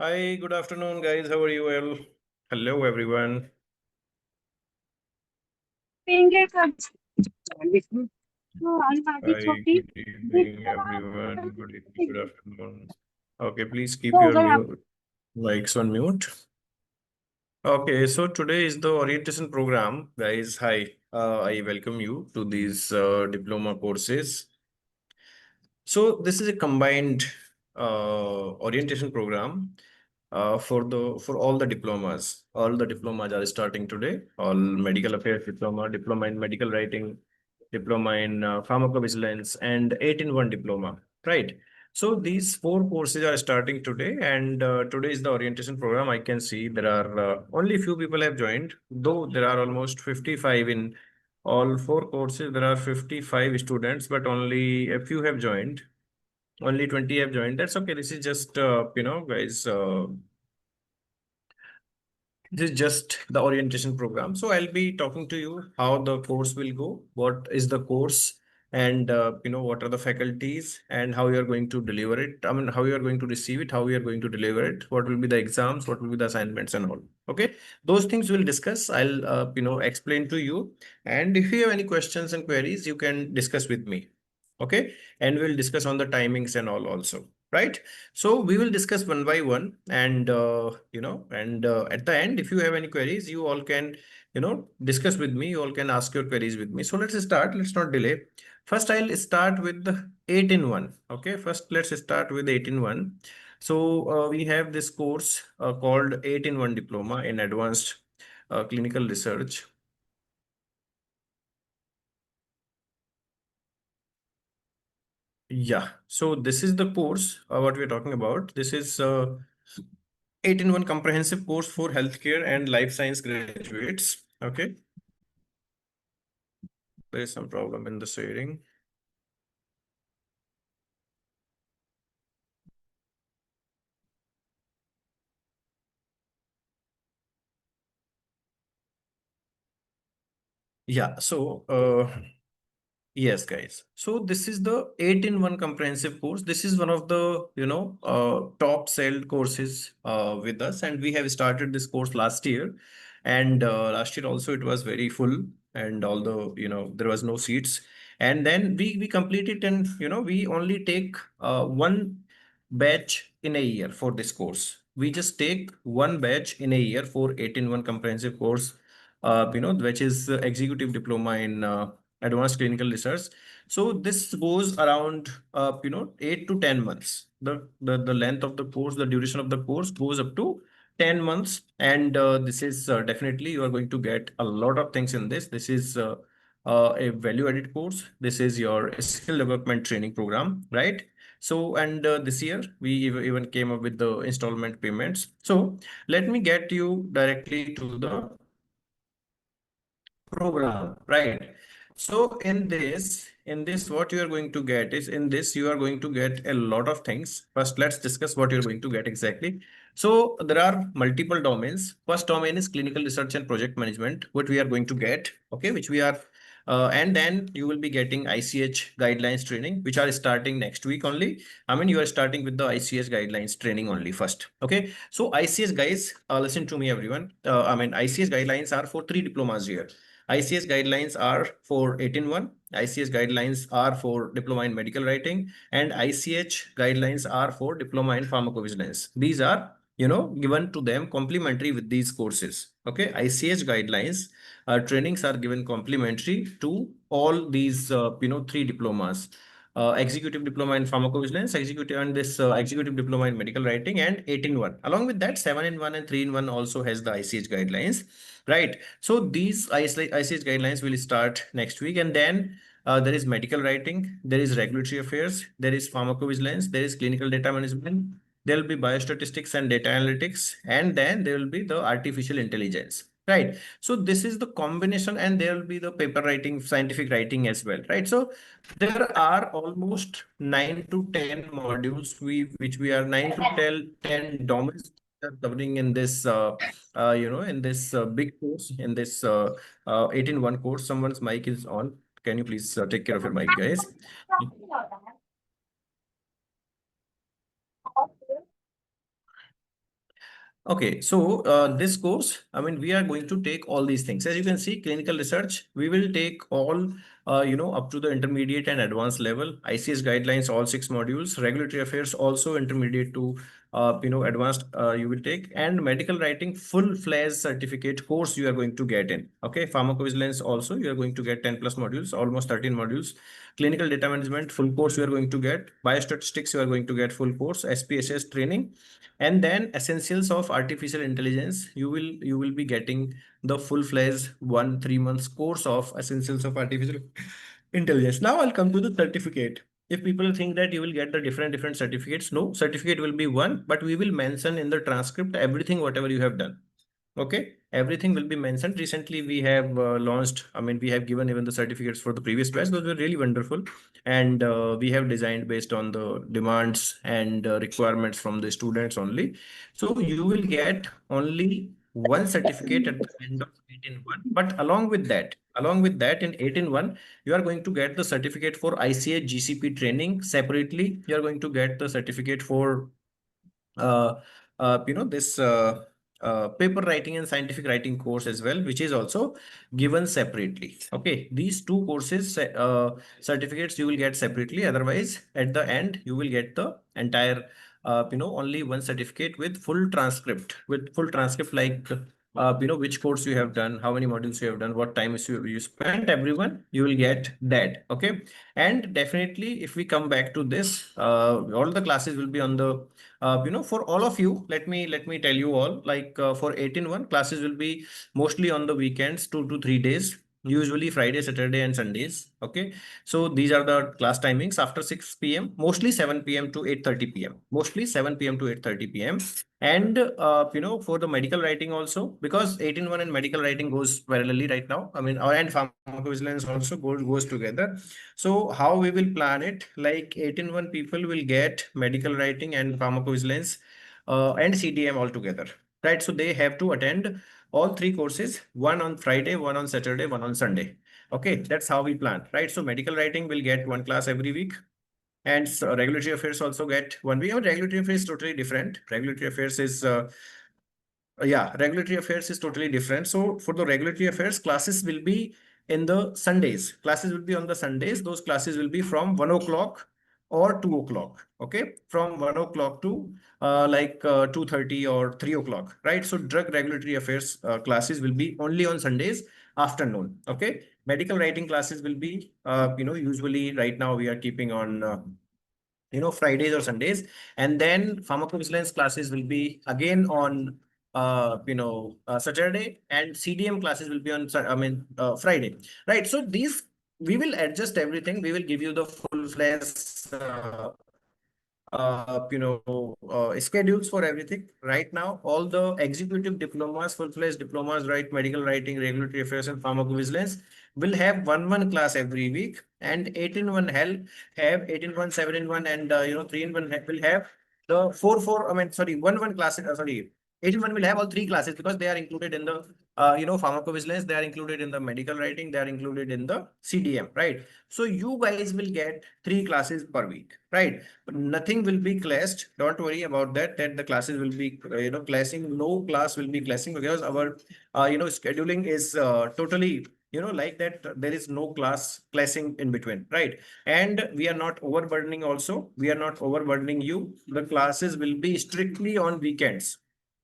Hi, good afternoon, guys. How are you? Well, hello, everyone. Being a so I'm Hi, छोटी good evening, Diploma everyone. Good evening, good afternoon. Okay, please keep तो your अगर आप mute mics on mute. Okay, so today is the orientation program, guys. Hi, I welcome you to these diploma courses. So this is a combined orientation program for all the diplomas. All the diplomas are starting today. All medical affairs diploma, diploma in medical writing, diploma in pharmacovigilance, and 8-in-1 diploma. Right. So these four courses are starting today, and today is the orientation program. I can see there are only few people have joined, though there are almost 55 in all four courses. There are 55 students, but only a few have joined. Only 20 have joined. That's okay. This is just, guys, this is just the orientation program. So I'll be talking to you how the course will go, what is the course, and what are the faculties, and how you are going to deliver it. I mean, how you are going to receive it, how you are going to deliver it, what will be the exams, what will be the assignments, and all. Okay, those things we'll discuss. I'll explain to you, and if you have any questions and queries, you can discuss with me. Okay, and we'll discuss on the timings and all also. Right. So we will discuss one by one, and at the end, if you have any queries, you all can discuss with me. You all can ask your queries with me. So let's start. Let's not delay. First, I'll start with the 8-in-1. Okay. First, let's start with 8-in-1. So we have this course called 8-in-1 Diploma in Advanced Clinical Research. Yeah. So this is the course what we're talking about. This is 8-in-1 comprehensive course for healthcare and life science graduates. Okay. There is some problem in the sharing. Yeah. So, yes, guys. So this is the 8-in-1 comprehensive course. This is one of the, top sold courses with us. And we have started this course last year. And last year also it was very full. And although, there was no seats. And then we complete it, and, we only take one batch in a year for this course. We just take one batch in a year for 8-in-1 comprehensive course, which is executive diploma in advanced clinical research. So this goes around 8 to 10 months. The length of the course, the duration of the course goes up to 10 months. And this is definitely you are going to get a lot of things in this. This is a value added course. This is your skill development training program, right? So, and this year we even came up with the installment payments. So let me get you directly to the program, right? So in this, what you are going to get is, in this you are going to get a lot of things. First, let's discuss what you're going to get exactly. So there are multiple domains. First domain is clinical research and project management, what we are going to get, okay, which we are and then you will be getting ICH guidelines training, which are starting next week only. I mean, you are starting with the ICH guidelines training only first. Okay. So ICH guys, listen to me, everyone. I mean, ICH guidelines are for three diplomas here. ICS guidelines are for 8-in-1, ICS guidelines are for diploma in medical writing, and ICH guidelines are for diploma in pharmacovigilance. These are, given to them complimentary with these courses. Okay, ICH guidelines trainings are given complimentary to all these, three diplomas. Executive diploma in pharmacovigilance, executive and this executive diploma in medical writing, and 8-in-1. Along with that, 7-in-1 and 3-in-1 also has the ICH guidelines, right? So these ICH guidelines will start next week, and then there is medical writing, there is regulatory affairs, there is pharmacovigilance, there is clinical data management, there will be biostatistics and data analytics, and then there will be the artificial intelligence. Right. So this is the combination, and there will be the paper writing, scientific writing as well. Right. So there are almost 9 to 10 modules which we are 9 to 10 domains we are covering in this in this big course, in this 8-in-1 course. Someone's mic is on. Can you please take care of your mic, guys? Okay, so this course, I mean, we are going to take all these things. As you can see, clinical research, we will take all, up to the intermediate and advanced level. ICS guidelines, all 6 modules. Regulatory affairs, also intermediate to, advanced. You will take, and medical writing, full-fledged certificate course you are going to get in. Okay, pharmacovigilance also you are going to get 10 plus modules, almost 13 modules. Clinical data management, full course you are going to get. Biostatistics, you are going to get full course. SPSS training, and then essentials of artificial intelligence, you will be getting the full-fledged 1 3 months course of essentials of artificial intelligence. Now I'll come to the certificate. If people think that you will get the different certificates, no, certificate will be one, but we will mention in the transcript everything whatever you have done. Okay, everything will be mentioned. Recently, we have launched, I mean, we have given even the certificates for the previous batch. Those were really wonderful. And we have designed based on the demands and requirements from the students only. So you will get only one certificate at the end of 8 in 1. But along with that, in 8 in 1, you are going to get the certificate for ICA GCP training separately. You are going to get the certificate for uh, this paper writing and scientific writing course as well, which is also given separately. Okay, these two courses certificates you will get separately. Otherwise, at the end, you will get the entire, only one certificate with full transcript like. Which course you have done, how many modules you have done, what time you spent, everyone, you will get that. Okay. And definitely, if we come back to this, all the classes will be on the for all of you, let me tell you all, like for 8 in 1, classes will be mostly on the weekends, 2 to 3 days, usually Friday, Saturday, and Sundays. Okay, so these are the class timings after 6 p.m., mostly 7 p.m. to 8:30 p.m., mostly 7 p.m. to 8:30 p.m. And for the medical writing also, because 8 in 1 and medical writing goes parallelly right now. I mean, and pharmacovigilance also goes together. So how we will plan it? Like 8 in 1 people will get medical writing and pharmacovigilance and CDM all together, right? So they have to attend all three courses, one on Friday, one on Saturday, one on Sunday. Okay, that's how we plan, right? So medical writing will get one class every week, and so regulatory affairs also get one week. Regulatory affairs is totally different. Regulatory affairs is yeah, regulatory affairs is totally different. So for the regulatory affairs, classes will be in the Sundays. Classes will be on the Sundays. Those classes will be from 1 o'clock or 2 o'clock. Okay, from 1 o'clock to 2:30 or 3 o'clock. Right. So drug regulatory affairs classes will be only on Sundays afternoon. Okay. Medical writing classes will be usually right now we are keeping on Fridays or Sundays, and then pharmacovigilance classes will be again on Saturday, and CDM classes will be on Friday, right? So these we will adjust everything. We will give you the full-fledged schedules for everything. Right now, all the executive diplomas, full-fledged diplomas, right, medical writing, regulatory affairs, and pharmacovigilance will have one class every week, and 8 in 1 have 8 in 1, 7 in 1, and 3 in 1 will have the four. I mean, sorry, one classes. Sorry, 8 in 1 will have all three classes because they are included in the pharmacovigilance. They are included in the medical writing. They are included in the CDM, right? So you guys will get three classes per week, right? But nothing will be clashed. Don't worry about that. That the classes will be clashing. No class will be clashing because our scheduling is totally like that. There is no class clashing in between, right? And we are not overburdening. Also, we are not overburdening you. The classes will be strictly on weekends.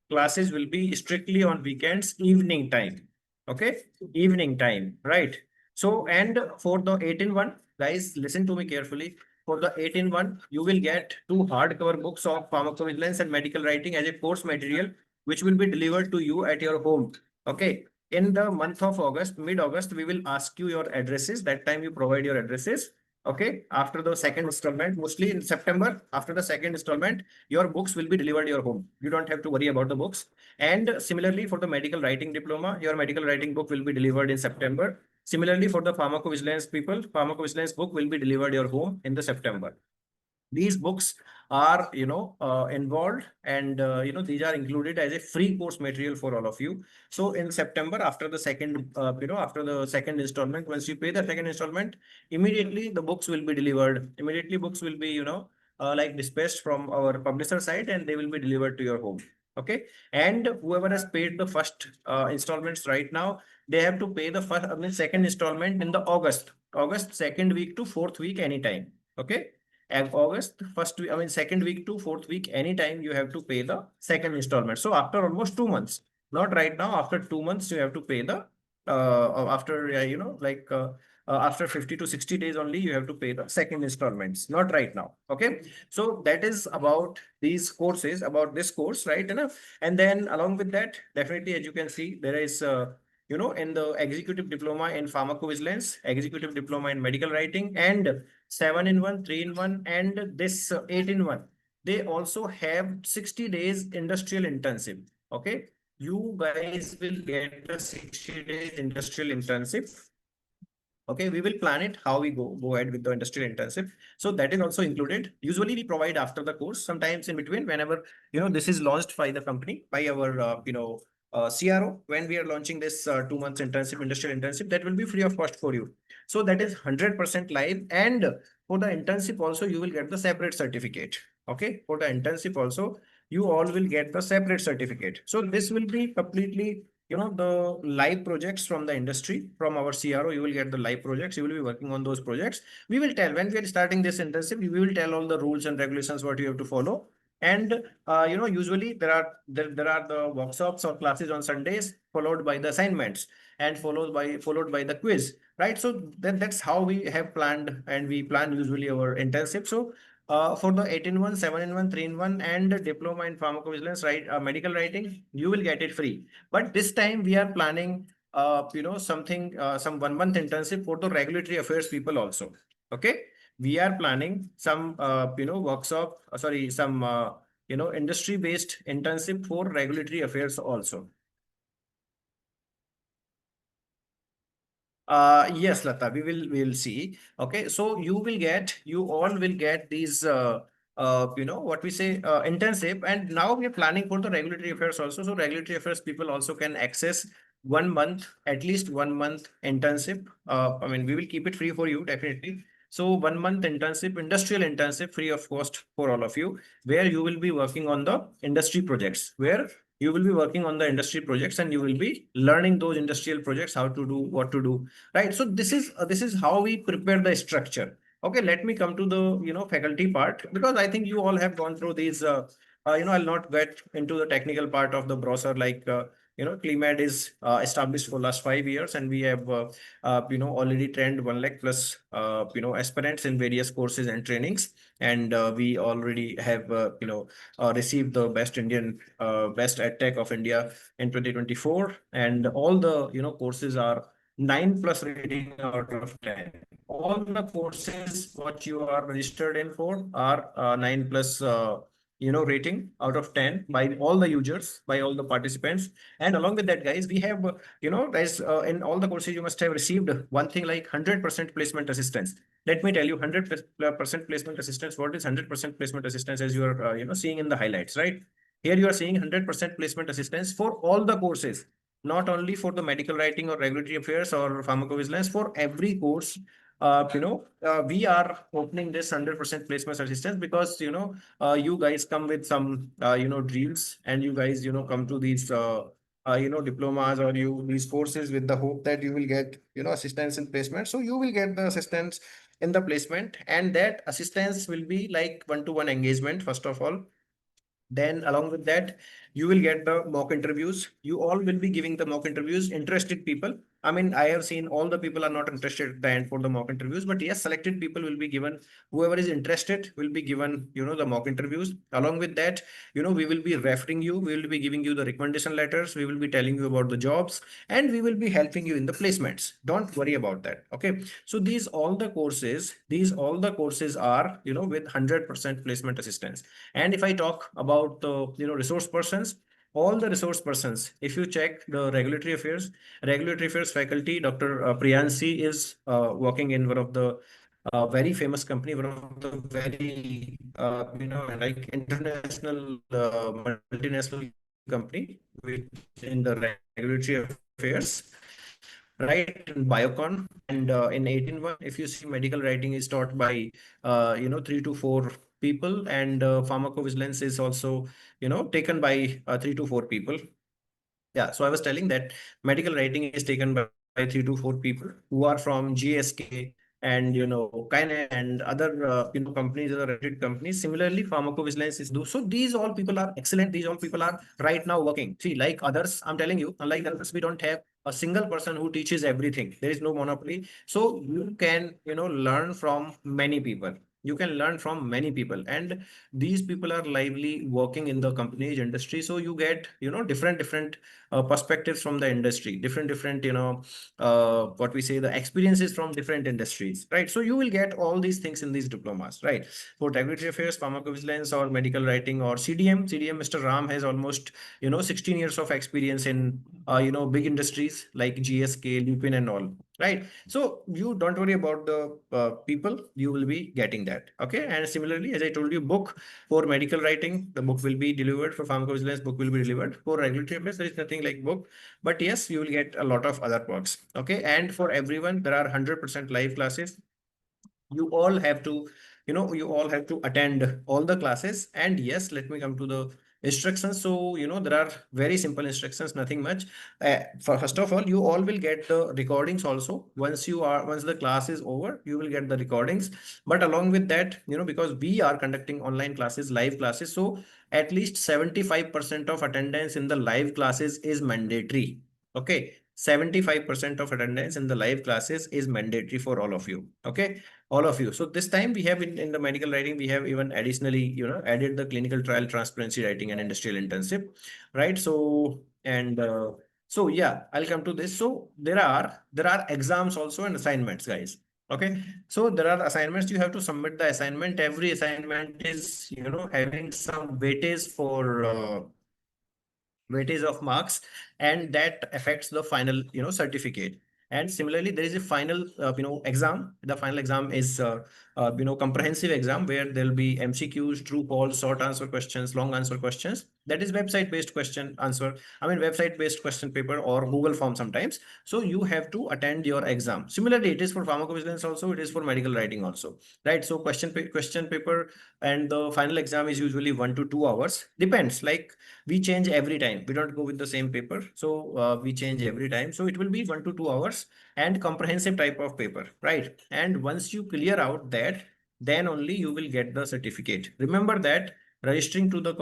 Classes will be strictly on weekends, evening time. Okay, evening time, right? So, and for the 8 in 1, guys, listen to me carefully. For the 8 in 1, you will get two hardcover books of pharmacovigilance and medical writing as a course material, which will be delivered to you at your home. Okay. In the month of August, mid-August, we will ask you your addresses. That time you provide your addresses. Okay. After the second installment, mostly in September, after the second installment, your books will be delivered to your home. You don't have to worry about the books. And similarly, for the medical writing diploma, your medical writing book will be delivered in September. Similarly, for the pharmacovigilance people, pharmacovigilance book will be delivered your home in the September. These books are involved, and these are included as a free course material for all of you. So in September, after the second after the second installment, once you pay the second installment, immediately the books will be delivered. Immediately books will be like dispatched from our publisher side, and they will be delivered to your home. Okay. And whoever has paid the first installments right now, they have to pay the first, I mean, second installment in the August second week to fourth week anytime. Okay. And August first week, I mean, second week to fourth week anytime you have to pay the second installment. So after almost 2 months, not right now, after 2 months, you have to pay the after after 50 to 60 days only you have to pay the second installments, not right now. Okay. So that is about these courses, about this course, right? Enough. And then along with that, definitely, as you can see, there is in the executive diploma in pharmacovigilance, executive diploma in medical writing, and 7-in-1, 3-in-1, and this 8-in-1. They also have 60 days industrial intensive. Okay. You guys will get the 60 days industrial intensive. Okay, we will plan it how we go ahead with the industrial intensive. So that is also included. Usually we provide after the course, sometimes in between, whenever this is launched by the company, by our CRO, when we are launching this 2 months intensive, industrial intensive, that will be free of cost for you. So that is 100% live, and for the intensive also you will get the separate certificate. Okay, for the intensive also you all will get the separate certificate. So this will be completely the live projects from the industry, from our CRO. You will get the live projects, you will be working on those projects. We will tell when we are starting this intensive, we will tell all the rules and regulations what you have to follow. And usually there are the workshops or classes on Sundays, followed by the assignments, and followed by the quiz, right? So that's how we have planned, and we plan usually our intensive. So for the 8-in-1, 7-in-1, 3-in-1, and diploma in pharmacovigilance, right, medical writing, you will get it free. But this time we are planning, something, some 1 month intensive for the regulatory affairs people also. Okay. We are planning some, workshop, sorry, some, industry based intensive for regulatory affairs also. Yes, Lata, we will see. Okay, so you all will get these what we say, intensive, and now we are planning for the regulatory affairs also. So regulatory affairs people also can access 1 month, at least 1 month intensive. I mean, we will keep it free for you, definitely. So 1 month intensive, industrial intensive, free of cost for all of you, where you will be working on the industry projects, where you will be working on the industry projects, and you will be learning those industrial projects, how to do, what to do, right? So this is how we prepare the structure. Okay, let me come to the faculty part, because I think you all have gone through these. I'll not get into the technical part of the brochure, like CLIMAD is established for last 5 years, and we have already trained 1 lakh plus aspirants in various courses and trainings, and we already have received the best edtech of India in 2024, and all the courses are 9+ rating out of 10. All the courses what you are registered in for are 9+ rating out of 10 by all the users, by all the participants. And along with that, guys, we have guys, in all the courses you must have received one thing like 100% placement assistance. Let me tell you, 100% placement assistance. What is 100% placement assistance? As you are seeing in the highlights, right? Here you are seeing 100% placement assistance for all the courses, not only for the medical writing or regulatory affairs or pharmacovigilance. For every course, we are opening this 100% placement assistance, because you guys come with some dreams, and you guys come to these diplomas, or these courses with the hope that you will get assistance in placement. So you will get the assistance in the placement, and that assistance will be like one-to-one engagement, first of all. Then along with that, you will get the mock interviews. You all will be giving the mock interviews. Interested people, I mean, I have seen all the people are not interested at the end for the mock interviews, but yes, selected people will be given. Whoever is interested will be given, the mock interviews. Along with that, we will be referring you. We will be giving you the recommendation letters. We will be telling you about the jobs, and we will be helping you in the placements. Don't worry about that. Okay. So these all the courses are, with 100% placement assistance. And if I talk about the, resource persons, all the resource persons, if you check the regulatory affairs faculty, Dr. Priyansi is working in one of the very famous company, one of the very, like international, multinational company, which in the regulatory affairs, right? In Biocon, and in 18-1, if you see, medical writing is taught by 3 to 4 people, and pharmacovigilance is also, taken by 3 to 4 people. Yeah, so I was telling that medical writing is taken by 3 to 4 people who are from GSK and Kine and other companies, other rated companies. Similarly, pharmacovigilance is do. So these all people are excellent. These all people are right now working. See, like others, I'm telling you, unlike others, we don't have a single person who teaches everything. There is no monopoly. So you can learn from many people. You can learn from many people, and these people are lively working in the company's industry. So you get different perspectives from the industry, different what we say, the experiences from different industries, right? So you will get all these things in these diplomas, right? For regulatory affairs, pharmacovigilance, or medical writing, or CDM, Mr. Ram has almost 16 years of experience in big industries like GSK, Lupin, and all, right? So you don't worry about the people, you will be getting that. Okay, and similarly, as I told you, book for medical writing, the book will be delivered. For pharmacovigilance, book will be delivered. For regulatory affairs, there is nothing like book, but yes, you will get a lot of other perks. Okay, and for everyone, there are 100% live classes. You all have to you all have to attend all the classes. And yes, let me come to the instructions. So there are very simple instructions, nothing much. First of all, you all will get the recordings also. Once the class is over, you will get the recordings. But along with that, because we are conducting online classes, live classes, so at least 75% of attendance in the live classes is mandatory. Okay, 75% of attendance in the live classes is mandatory for all of you. Okay, all of you. So this time we have in the medical writing, we have even additionally, added the clinical trial transparency writing and industrial internship, right? So, and so yeah, I'll come to this. So there are exams also and assignments, guys. Okay, so there are assignments. You have to submit the assignment. Every assignment is having some weightage of marks, and that affects the final certificate. And similarly, there is a final exam. The final exam is comprehensive exam, where there'll be MCQs, true false, short answer questions, long answer questions. That is website based question answer, I mean website based question paper or Google form sometimes. So you have to attend your exam. Similarly, it is for pharmacovigilance also, it is for medical writing also, right? So question paper and the final exam is usually 1 to 2 hours, depends. Like, we change every time, we don't go with the same paper. So we change every time, so it will be 1 to 2 hours, and comprehensive type of paper, right? And once you clear out that, then only you will get the certificate. Remember that registering to the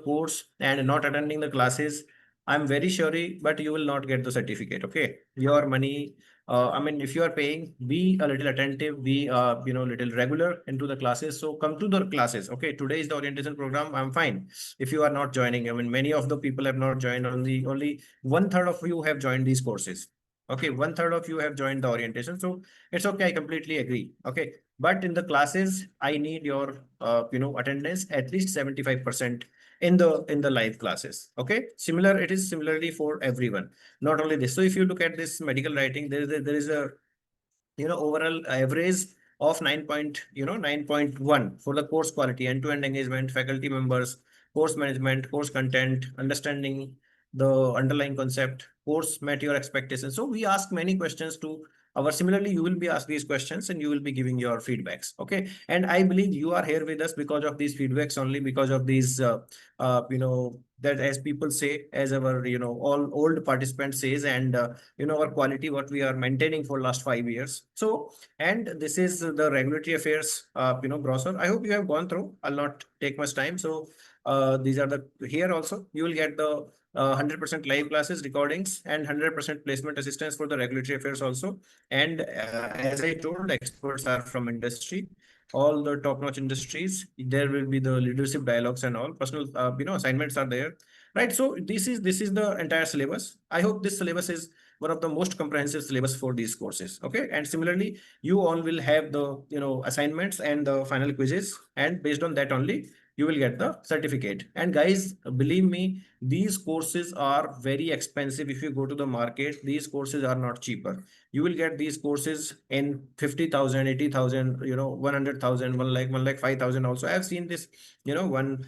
course and not attending the classes, I'm very sorry, but you will not get the certificate. Okay, your money, I mean, if you are paying, be a little attentive, be little regular into the classes. So come to the classes. Okay, today is the orientation program, I'm fine. If you are not joining, I mean, many of the people have not joined. Only 1/3 of you have joined these courses. Okay, 1/3 of you have joined the orientation. So it's okay. I completely agree. Okay, but in the classes, I need your attendance at least 75% in the live classes. Okay, it is similarly for everyone, not only this. So if you look at this medical writing, there is a overall average of 9.1 for the course quality, end-to-end engagement, faculty members, course management, course content, understanding the underlying concept, course met your expectations. So we ask many questions to our, similarly, you will be asked these questions and you will be giving your feedbacks. Okay, and I believe you are here with us because of these feedbacks, only because of these that, as people say, as our all old participants says, and our quality what we are maintaining for last 5 years. So, and this is the regulatory affairs brochure. I hope you have gone through. I'll not take much time. So these are the, here also you will get the 100% live classes recordings and 100% placement assistance for the regulatory affairs also. And as I told, experts are from industry, all the top-notch industries. There will be the leadership dialogues and all personal assignments are there, right? So this is the entire syllabus. I hope this syllabus is one of the most comprehensive syllabus for these courses. Okay, and similarly, you all will have the assignments and the final quizzes, and based on that only you will get the certificate. And guys, believe me, these courses are very expensive. If you go to the market, these courses are not cheaper. You will get these courses in 50,000, 80,000, 100,000, 1 lakh, 1 lakh 5,000 also. I have seen this, one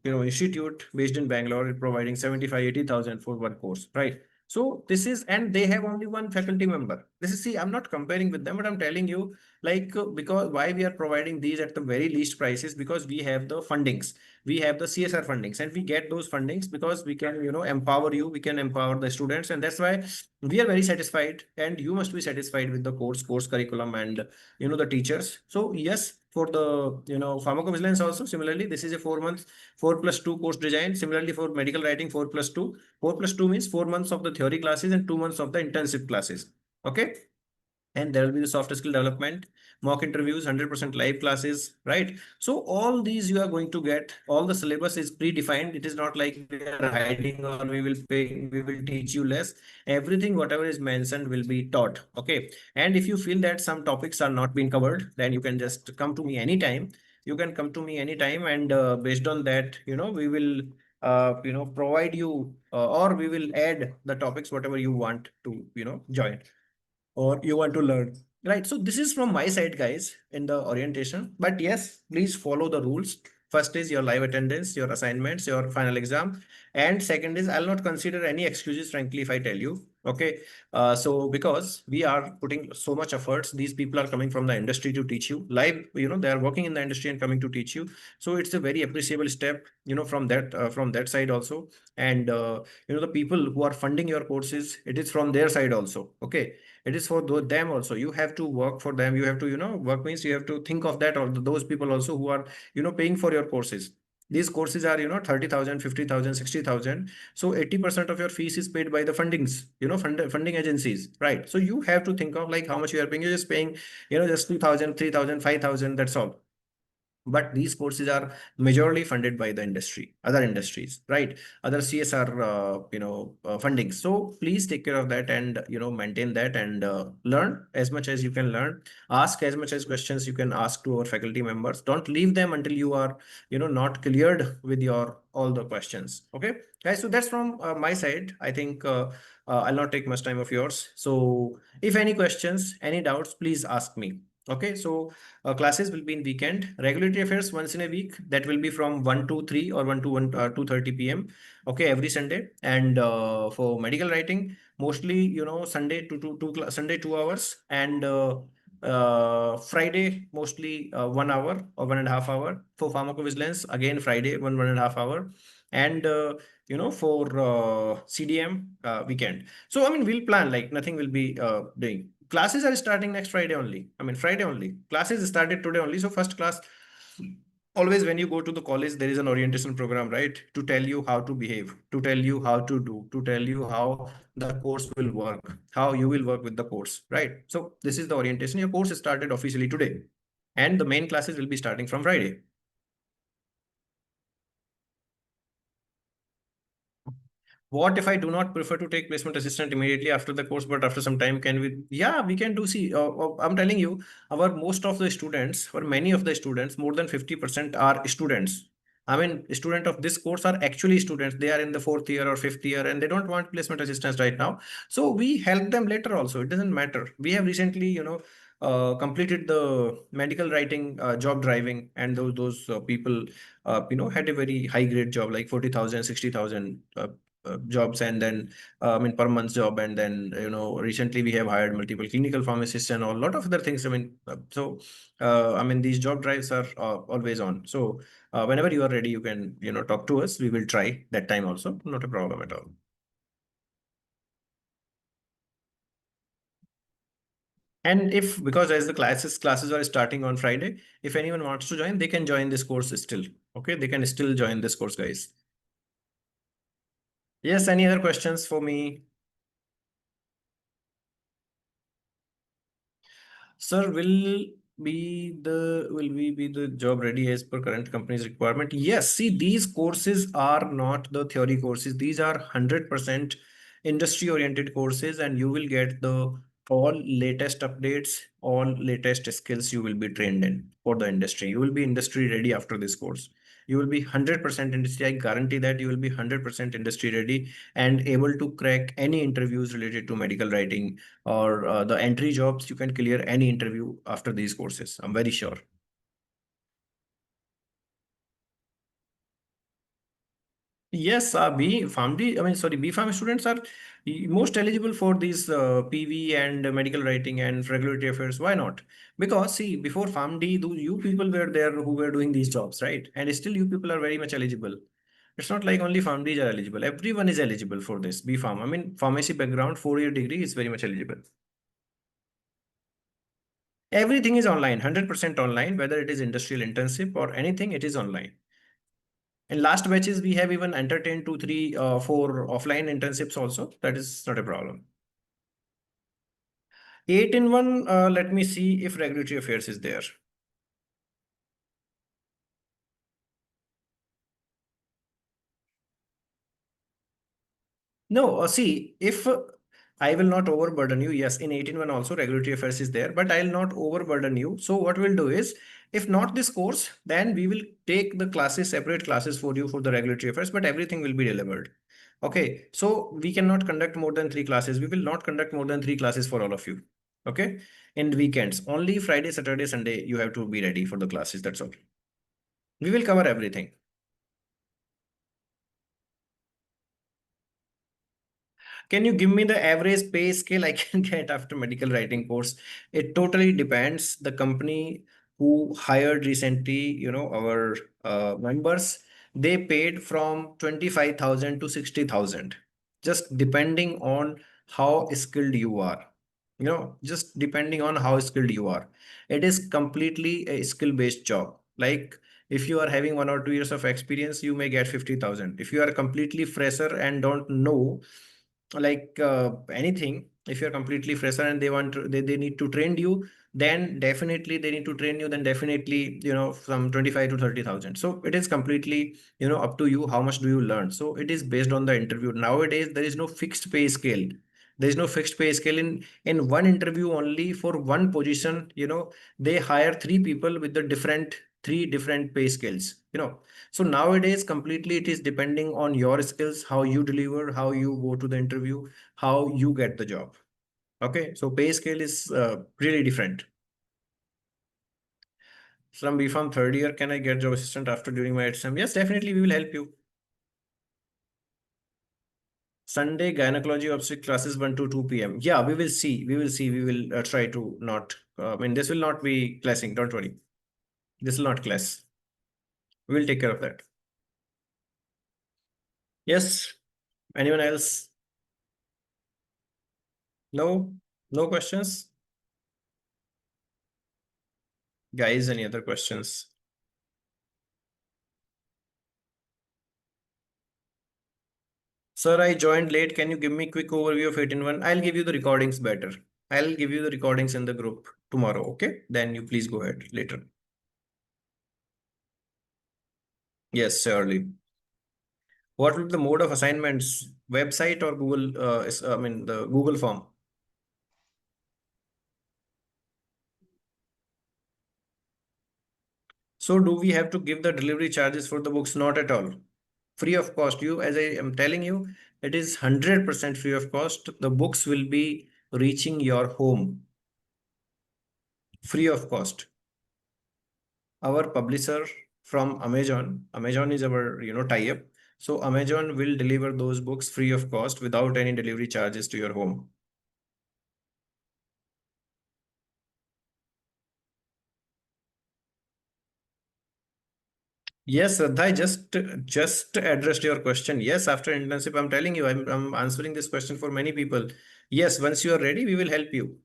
institute based in Bangalore providing 75, 80,000 for one course, right? So this is, and they have only one faculty member. This is, see, I'm not comparing with them, but I'm telling you, like, because why we are providing these at the very least prices, because we have the fundings, we have the CSR fundings, and we get those fundings because we can, empower you, we can empower the students, and that's why we are very satisfied, and you must be satisfied with the course curriculum, and the teachers. So yes, for the pharmacovigilance also similarly, this is a 4 months, 4+2 course design. Similarly for medical writing, 4+2. 4+2 means 4 months of the theory classes and 2 months of the intensive classes. Okay. And there will be the soft skill development, mock interviews, 100% live classes, right? So all these you are going to get. All the syllabus is predefined. It is not like we are hiding or we will teach you less. Everything whatever is mentioned will be taught. Okay. And if you feel that some topics are not being covered, then you can just come to me anytime. You can come to me anytime, and based on that, we will provide you, or we will add the topics whatever you want to join or you want to learn. Right. So this is from my side, guys, in the orientation. But yes, please follow the rules. First is your live attendance, your assignments, your final exam. And second is, I'll not consider any excuses, frankly, if I tell you. Okay. So because we are putting so much efforts, these people are coming from the industry to teach you live, they are working in the industry and coming to teach you. So it's a very appreciable step, from that side also. And, the people who are funding your courses, it is from their side also. Okay. It is for them also. You have to work for them. You have to, work means you have to think of that, or those people also who are, paying for your courses. These courses are, 30,000, 50,000, 60,000. So 80% of your fees is paid by the fundings, funding agencies, right? So you have to think of like how much you are paying. You're just paying, just 2,000, 3,000, 5,000. That's all. But these courses are majorly funded by the industry, other industries, right? Other CSR funding. So please take care of that, and maintain that, and learn as much as you can learn. Ask as much as questions you can ask to our faculty members. Don't leave them until you are not cleared with your all the questions. Okay, guys, so that's from my side. I think I'll not take much time of yours. So if any questions, any doubts, please ask me. Okay, so classes will be in weekend. Regulatory affairs once in a week. That will be from 1 to 3 or 1 to 1 2:30 p.m. Okay, every Sunday. And for medical writing, mostly Sunday Sunday 2 hours, and Friday mostly 1 hour or 1.5 hour. For pharmacovigilance, again Friday 1.5 hour, and for CDM weekend. So I mean we'll plan, like nothing will be doing. Classes are starting next Friday only. I mean, Friday only. Classes started today only. So first class, always when you go to the college, there is an orientation program, right? To tell you how to behave, to tell you how to do, to tell you how the course will work, how you will work with the course, right? So this is the orientation. Your course started officially today, and the main classes will be starting from Friday. What if I do not prefer to take placement assistant immediately after the course, but after some time, can we? Yeah, we can do. See, I'm telling you, our most of the students, or many of the students, more than 50% are students. I mean, student of this course are actually students. They are in the fourth year or fifth year, and they don't want placement assistance right now. So we help them later also. It doesn't matter. We have recently, completed the medical writing job driving, and those people, had a very high grade job, like 40,000, 60,000. Jobs, and then I mean per month job, and then recently we have hired multiple clinical pharmacists and a lot of other things. I mean, I mean these job drives are always on. So whenever you are ready, you can talk to us. We will try that time also. Not a problem at all. And if, because as the classes are starting on Friday, if anyone wants to join, they can join this course still. Okay, they can still join this course, guys. Yes, any other questions for me? Sir, will we be the job ready as per current company's requirement? Yes. See, these courses are not the theory courses. These are 100% industry oriented courses, and you will get the all latest updates, all latest skills you will be trained in for the industry. You will be industry ready after this course. You will be 100% industry. I guarantee that you will be 100% industry ready and able to crack any interviews related to medical writing, or the entry jobs. You can clear any interview after these courses. I'm very sure. Yes, B Farm students are most eligible for these PV and medical writing and regulatory affairs. Why not? Because see, before PharmD, you people were there who were doing these jobs, right? And still, you people are very much eligible. It's not like only PharmDs are eligible. Everyone is eligible for this B Farm. I mean, pharmacy background, 4-year degree is very much eligible. Everything is online, 100% online, whether it is industrial internship or anything, it is online. In last batches, we have even entertained two, three, four offline internships also. That is not a problem. 8 in 1, let me see if regulatory affairs is there. No, see, if I will not overburden you, yes, in 8 in 1 also regulatory affairs is there, but I'll not overburden you. So what we'll do is, if not this course, then we will take the classes, separate classes for you for the regulatory affairs, but everything will be delivered. Okay, so we cannot conduct more than three classes. We will not conduct more than three classes for all of you. Okay, in weekends, only Friday, Saturday, Sunday, you have to be ready for the classes. That's all. We will cover everything. Can you give me the average pay scale I can get after medical writing course? It totally depends. The company who hired recently, our members, they paid from 25,000 to 60,000, just depending on how skilled you are. Just depending on how skilled you are. It is completely a skill-based job. Like if you are having 1 or 2 years of experience, you may get 50,000. If you are completely fresher and don't know like anything, if you're completely fresher and they need to train you, then definitely they need to train you, then definitely from 25 to 30,000. So it is completely up to you how much do you learn. So it is based on the interview. Nowadays there is no fixed pay scale. There is no fixed pay scale. In one interview only for one position, they hire three people with the different three different pay scales. So nowadays, completely it is depending on your skills, how you deliver, how you go to the interview, how you get the job. Okay, so pay scale is really different. From BPharm third year, can I get job assistant after during my HSM? Yes, definitely we will help you. Sunday gynecology obstetric classes 1 to 2 p.m. Yeah, we will see. We will see. We will try to not. I mean, this will not be classing. Don't worry. This will not class. We will take care of that. Yes. Anyone else? No. No questions. Guys, any other questions? Sir, I joined late. Can you give me quick overview of 8 in 1? I'll give you the recordings better. I'll give you the recordings in the group tomorrow, okay? Then you please go ahead later. Yes, surely. What will be the mode of assignments? Website or Google, the Google form? So do we have to give the delivery charges for the books? Not at all. Free of cost. As I am telling you, it is 100% free of cost. The books will be reaching your home free of cost. Our publisher from Amazon is our tie-up. So Amazon will deliver those books free of cost without any delivery charges to your home. Yes, Radha, I just addressed your question. Yes, after internship, I'm telling you, I'm answering this question for many people. Yes, once you are ready, we will help you.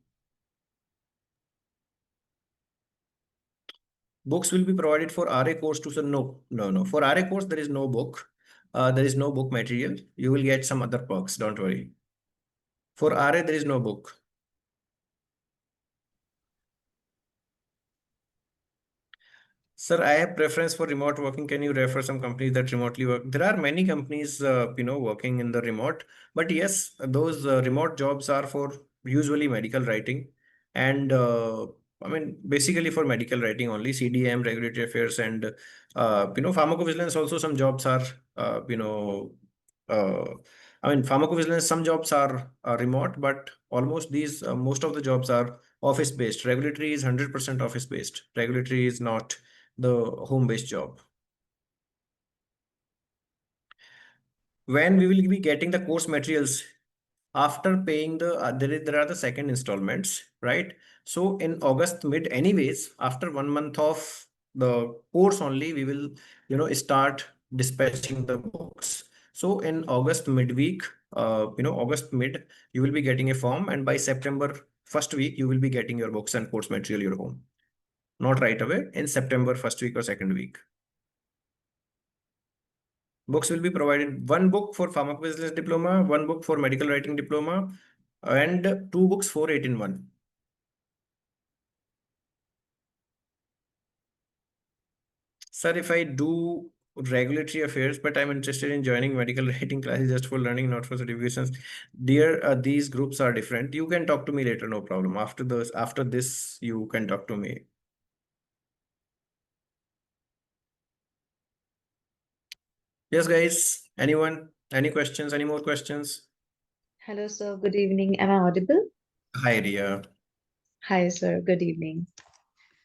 Books will be provided for RA course to say no, no, no. For RA course, there is no book. There is no book material. You will get some other perks. Don't worry. For RA, there is no book. Sir, I have preference for remote working. Can you refer some companies that remotely work? There are many companies, working in the remote. But yes, those remote jobs are for usually medical writing, and basically for medical writing only. CDM, regulatory affairs, and pharmacovigilance. Also, some jobs are, uh, pharmacovigilance. Some jobs are remote, but almost these most of the jobs are office based. Regulatory is 100% office based. Regulatory is not the home-based job. when we will be getting the course materials after paying the there are the second installments, right? So in August mid anyways, after 1 month of the course only, we will start dispatching the books. So in August midweek, August mid, you will be getting a form, and by September first week you will be getting your books and course material your home. Not right away, in September first week or second week. Books will be provided, one book for pharmacovigilance diploma, one book for medical writing diploma, and two books for 8-in-1. Sir, if I do regulatory affairs, but I'm interested in joining medical writing classes just for learning, not for certifications. Dear, these groups are different. You can talk to me later, no problem. After this, you can talk to me. Yes, guys. Anyone? Any questions? Any more questions? Hello, sir. Good evening. Am I audible? Hi, Ria. Hi, sir. Good evening.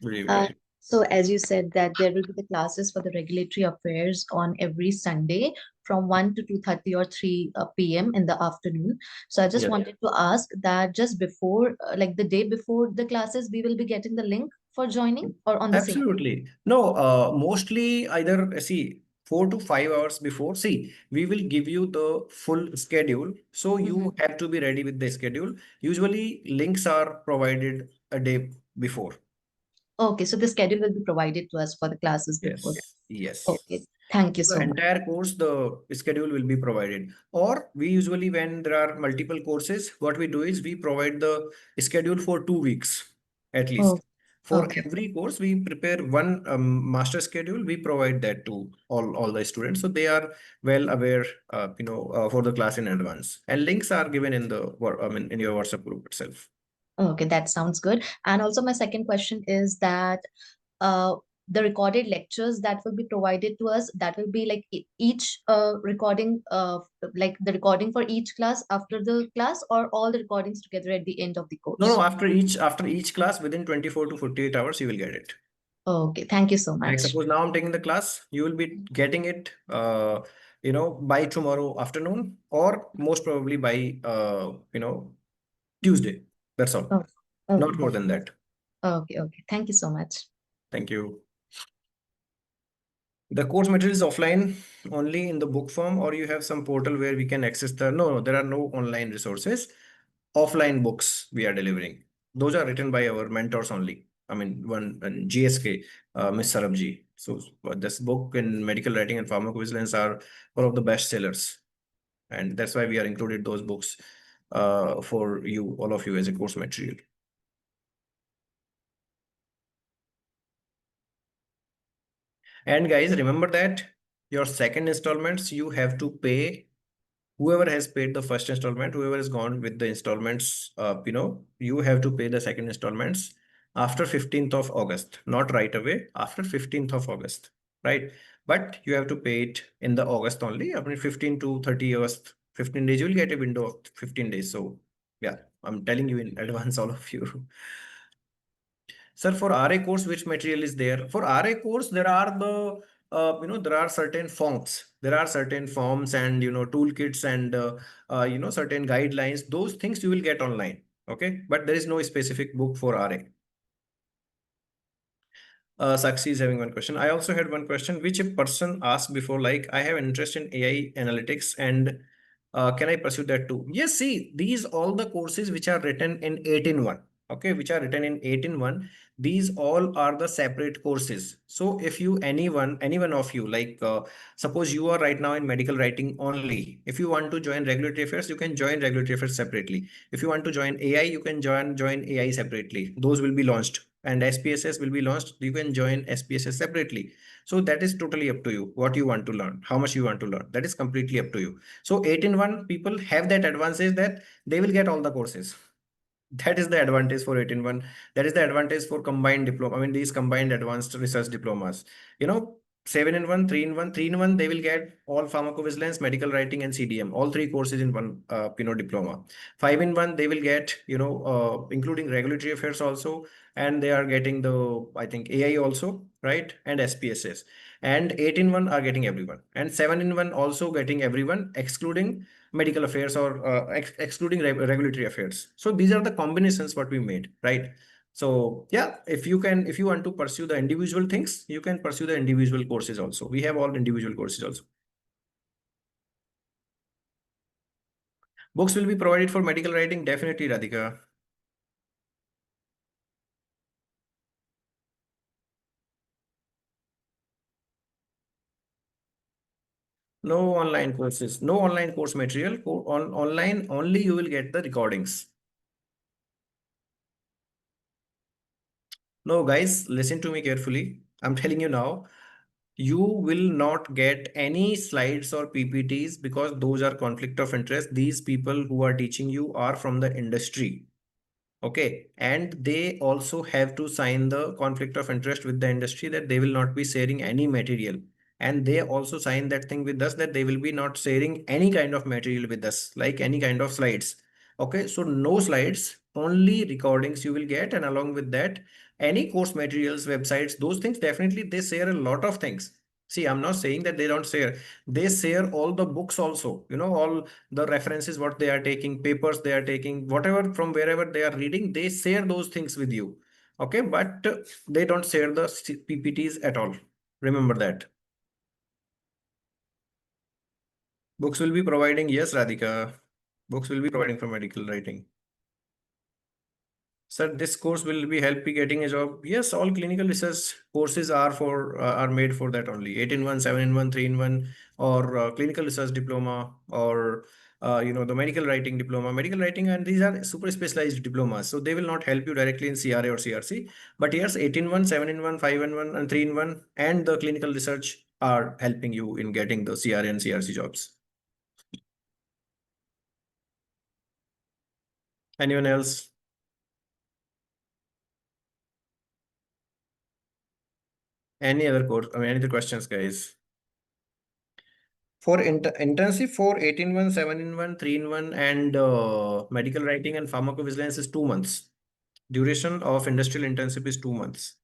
Good Uh, evening. so, as you said, that there will be the classes for the regulatory affairs on every Sunday from 1 to 2:30 or 3 p.m. in the afternoon. So, I just Yes. wanted to ask that just before, like the day before the classes, we will be getting the link for joining or on the same day? Absolutely. No, mostly either see 4 to 5 hours before. See, we will give you the full schedule. So Mhm. you have to be ready with the schedule. Usually links are provided a day before. Okay, so the schedule will be provided to us for the classes before that. Yes. Yes. Okay, thank you The so much. entire course, the schedule will be provided. Or we usually, when there are multiple courses, what we do is we provide the schedule for 2 weeks at Oh, least. For okay. every course, we prepare one master schedule. We provide that to all the students, so they are well aware, for the class in advance. And links are given in the, in your WhatsApp group itself. Okay, that sounds good. And also, my second question is that uh, the recorded lectures that will be provided to us, that will be like each recording, like the recording for each class after the class, or all the recordings together at the end of the No, no, course? after each class, within 24 to 48 hours, you will get it. Okay, thank you so Like much. suppose now I'm taking the class, you will be getting it, by tomorrow afternoon, or most probably by, Tuesday. That's all. Oh, okay, Not more than that. okay, okay. Thank you so much. Thank you. The course material is offline only in the book form, or you have some portal where we can access the. No, no, there are no online resources. Offline books we are delivering. Those are written by our mentors only. I mean, one and GSK, Miss Sarabji. So this book in medical writing and pharmacovigilance are one of the best sellers, and that's why we are included those books for you, all of you, as a course material. And guys, remember that your second installments you have to pay. Whoever has paid the first installment, whoever has gone with the installments, you have to pay the second installments after 15th of August, not right away, after 15th of August, right? But you have to pay it in the August only. I mean, 15 to 30 August, 15 days, you will get a window of 15 days. So yeah, I'm telling you in advance, all of you. Sir, for RA course, which material is there? For RA course, there are there are certain forms. There are certain forms and, toolkits and, certain guidelines. Those things you will get online. Okay. But there is no specific book for RA. Sakshi is having one question. I also had one question, which a person asked before, like, I have interest in AI analytics and can I pursue that too? Yes, see, these all the courses which are written in 8-in-1. Okay, which are written in 8-in-1. These all are the separate courses. So if you, any one of you, like, suppose you are right now in medical writing only. If you want to join regulatory affairs, you can join regulatory affairs separately. If you want to join AI, you can join AI separately. Those will be launched, and SPSS will be launched. You can join SPSS separately. So that is totally up to you. What you want to learn, how much you want to learn, that is completely up to you. So 8-in-1 people have that advantage that they will get all the courses. That is the advantage for 8-in-1. That is the advantage for combined diploma. I mean, these combined advanced research diplomas. You know, 7-in-1, 3-in-1, 3-in-1, they will get all pharmacovigilance, medical writing, and CDM, all three courses in one, diploma. 5-in-1, they will get, including regulatory affairs also, and they are getting the, I think, AI also, right? And SPSS. and 8 in 1 are getting everyone, and 7 in 1 also getting everyone, excluding medical affairs or excluding regulatory affairs. So these are the combinations what we made, right? So yeah, if you want to pursue the individual things, you can pursue the individual courses also. We have all individual courses also. Books will be provided for medical writing, definitely, Radhika. No online courses, no online course material. On online only you will get the recordings. No, guys, listen to me carefully. I'm telling you now, you will not get any slides or PPTs because those are conflict of interest. These people who are teaching you are from the industry. Okay, and they also have to sign the conflict of interest with the industry that they will not be sharing any material. And they also sign that thing with us that they will be not sharing any kind of material with us, like any kind of slides. Okay, so no slides, only recordings you will get. And along with that, any course materials, websites, those things, definitely they share a lot of things. See, I'm not saying that they don't share. They share all the books also, all the references, what they are taking, papers they are taking, whatever from wherever they are reading, they share those things with you. Okay, but they don't share the PPTs at all. Remember that. Books will be providing, yes, Radhika. Books will be providing for medical writing. Sir, this course will be help you getting a job. Yes, all clinical research courses are made for that only. 8 in 1, 7 in 1, 3 in 1, or clinical research diploma, or the medical writing diploma, medical writing, and these are super specialized diplomas. So they will not help you directly in CRA or CRC. But yes, 8 in 1, 7 in 1, 5 in 1, and 3 in 1, and the clinical research are helping you in getting the CRA and CRC jobs. Anyone else? Any other course? I mean, any other questions, guys? For intensive, for 8 in 1, 7 in 1, 3 in 1, and medical writing and pharmacovigilance is 2 months. Duration of industrial internship is 2 months.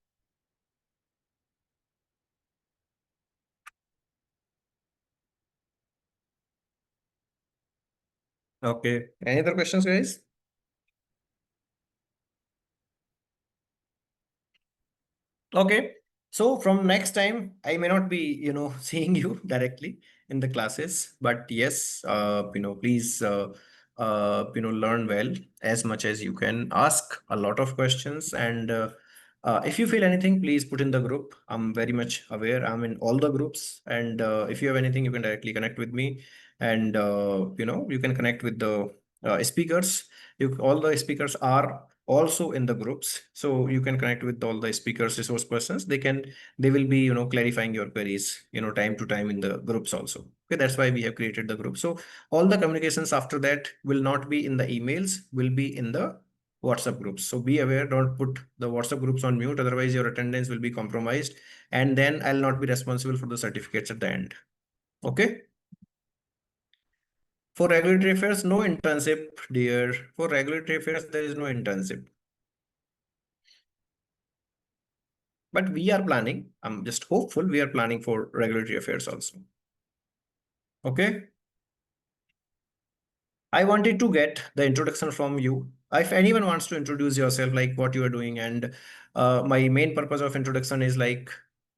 Okay. Any other questions, guys? Okay. So from next time, I may not be, seeing you directly in the classes, but yes, please, learn well as much as you can. Ask a lot of questions, and if you feel anything, please put in the group. I'm very much aware. I'm in all the groups, and if you have anything, you can directly connect with me, and you can connect with the speakers. All the speakers are also in the groups, so you can connect with all the speakers, resource persons. They will be clarifying your queries time to time in the groups also. Okay, that's why we have created the group. So all the communications after that will not be in the emails, will be in the WhatsApp groups. So be aware, don't put the WhatsApp groups on mute, otherwise your attendance will be compromised, and then I'll not be responsible for the certificates at the end. Okay. For regulatory affairs, no internship, dear. For regulatory affairs, there is no internship. But we are planning. I'm just hopeful we are planning for regulatory affairs also. Okay. I wanted to get the introduction from you. If anyone wants to introduce yourself, like what you are doing, and my main purpose of introduction is like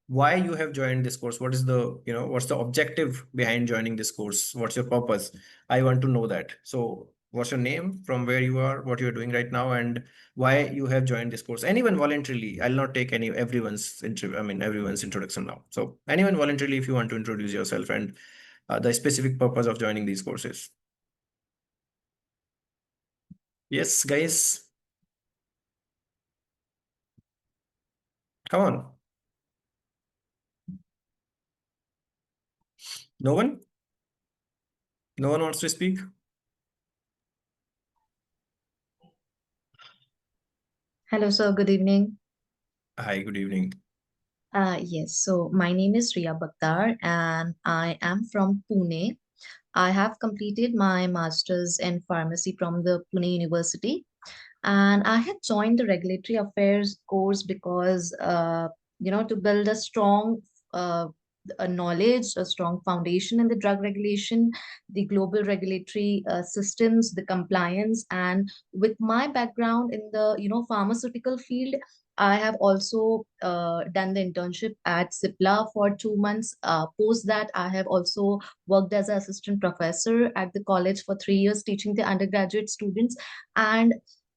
why you have joined this course. What is what's the objective behind joining this course? What's your purpose? I want to know that. So, what's your name, from where you are, what you are doing right now, and why you have joined this course? Anyone voluntarily. I'll not take everyone's introduction now. So, anyone voluntarily, if you want to introduce yourself and the specific purpose of joining these courses. Yes, guys, come on. No one? No one wants to speak? Hello, sir. Good evening. Hi, good evening. Yes, so my name is Riya Bakhtar and I am from Pune. I have completed my master's in pharmacy from the Pune University, and I had joined the regulatory affairs course because, to build a strong a knowledge, a strong foundation in the drug regulation, the global regulatory systems, the compliance. And with my background in the pharmaceutical field, I have also done the internship at Cipla for 2 months. Post that, I have also worked as an assistant professor at the college for 3 years, teaching the undergraduate students. And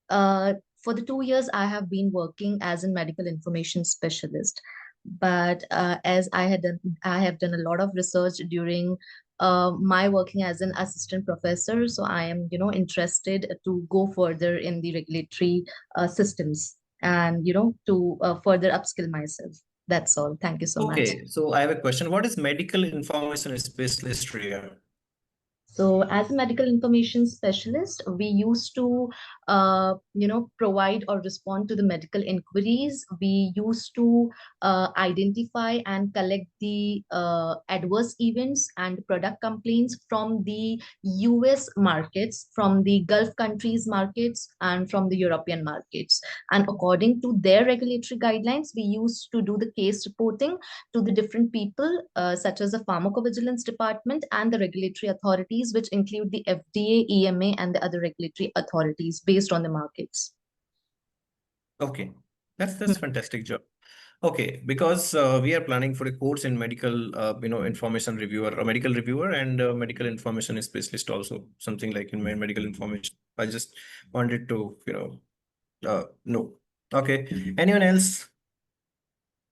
for the 2 years, I have been working as a medical information specialist. But as I have done a lot of research during my working as an assistant professor. So I am, interested to go further in the regulatory systems and, to further upskill myself. That's all. Thank you so much. Okay, so I have a question. What is medical information specialist here? So, as a medical information specialist, we used to, provide or respond to the medical inquiries. We used to identify and collect the adverse events and product complaints from the US markets, from the Gulf countries markets, and from the European markets. And according to their regulatory guidelines, we used to do the case reporting to the different people, such as the pharmacovigilance department and the regulatory authorities, which include the FDA, EMA, and the other regulatory authorities based on the markets. Okay, that's fantastic job. Okay, because we are planning for a course in medical, information reviewer, a medical reviewer, and medical information specialist also, something like in my medical information. I just wanted to, know. Okay, anyone else?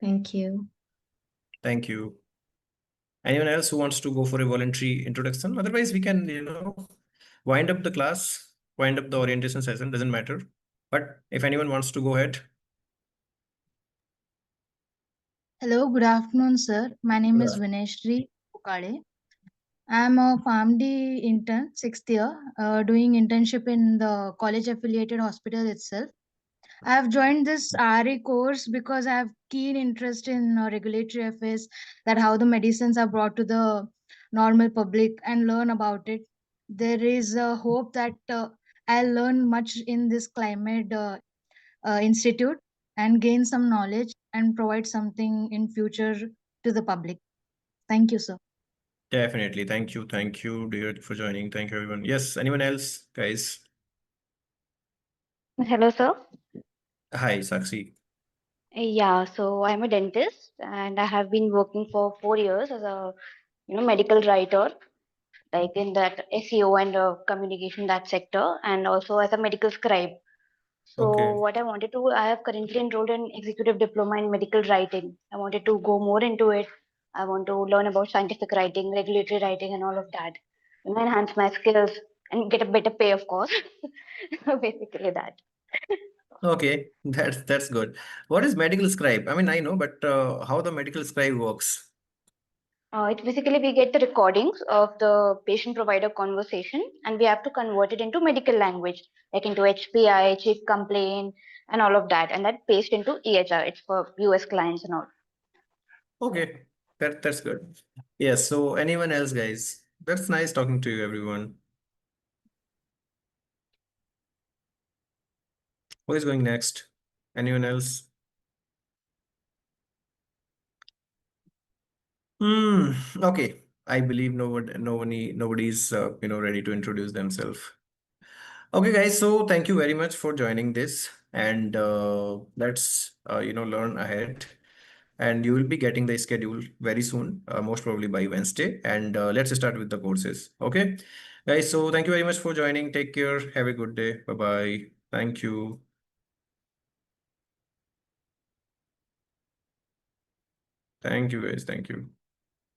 Thank you. Thank you. Anyone else who wants to go for a voluntary introduction? Otherwise, we can, wind up the class, wind up the orientation session, doesn't matter. But if anyone wants to go ahead, Hello, good afternoon, sir. My name good is afternoon. Vineshri Pukade. I'm a PharmD intern, 6th year, doing internship in the college affiliated hospital itself. I have joined this RA course because I have keen interest in regulatory affairs, that how the medicines are brought to the normal public and learn about it. There is a hope that I'll learn much in this climate institute and gain some knowledge and provide something in future to the public. Thank you, sir. Definitely. Thank you, dear, for joining. Thank you, everyone. Yes, anyone else, guys? Hello, sir. Hi, Sakshi. Yeah, so I'm a dentist and I have been working for 4 years as a medical writer, like in that SEO and communication that sector, and also as a medical scribe. So Okay. what I have currently enrolled in executive diploma in medical writing. I wanted to go more into it. I want to learn about scientific writing, regulatory writing, and all of that. Enhance my skills and get a better pay, of course. Basically that. Okay, that's good. What is medical scribe? I mean, I know, but how the medical scribe works? It basically we get the recordings of the patient-provider conversation and we have to convert it into medical language, like into HPI, chief complaint, and all of that, and that paste into EHR. It's for US clients and all. Okay, that's good. Yes. So anyone else, guys? That's nice talking to you, everyone. Who is going next? Anyone else? Hmm. Okay. I believe nobody's ready to introduce themselves. Okay, guys. So thank you very much for joining this, and let's learn ahead. And you will be getting the schedule very soon, most probably by Wednesday. And let's start with the courses. Okay, guys. So thank you very much for joining. Take care. Have a good day. Bye bye. Thank you. Thank you, guys. Thank you.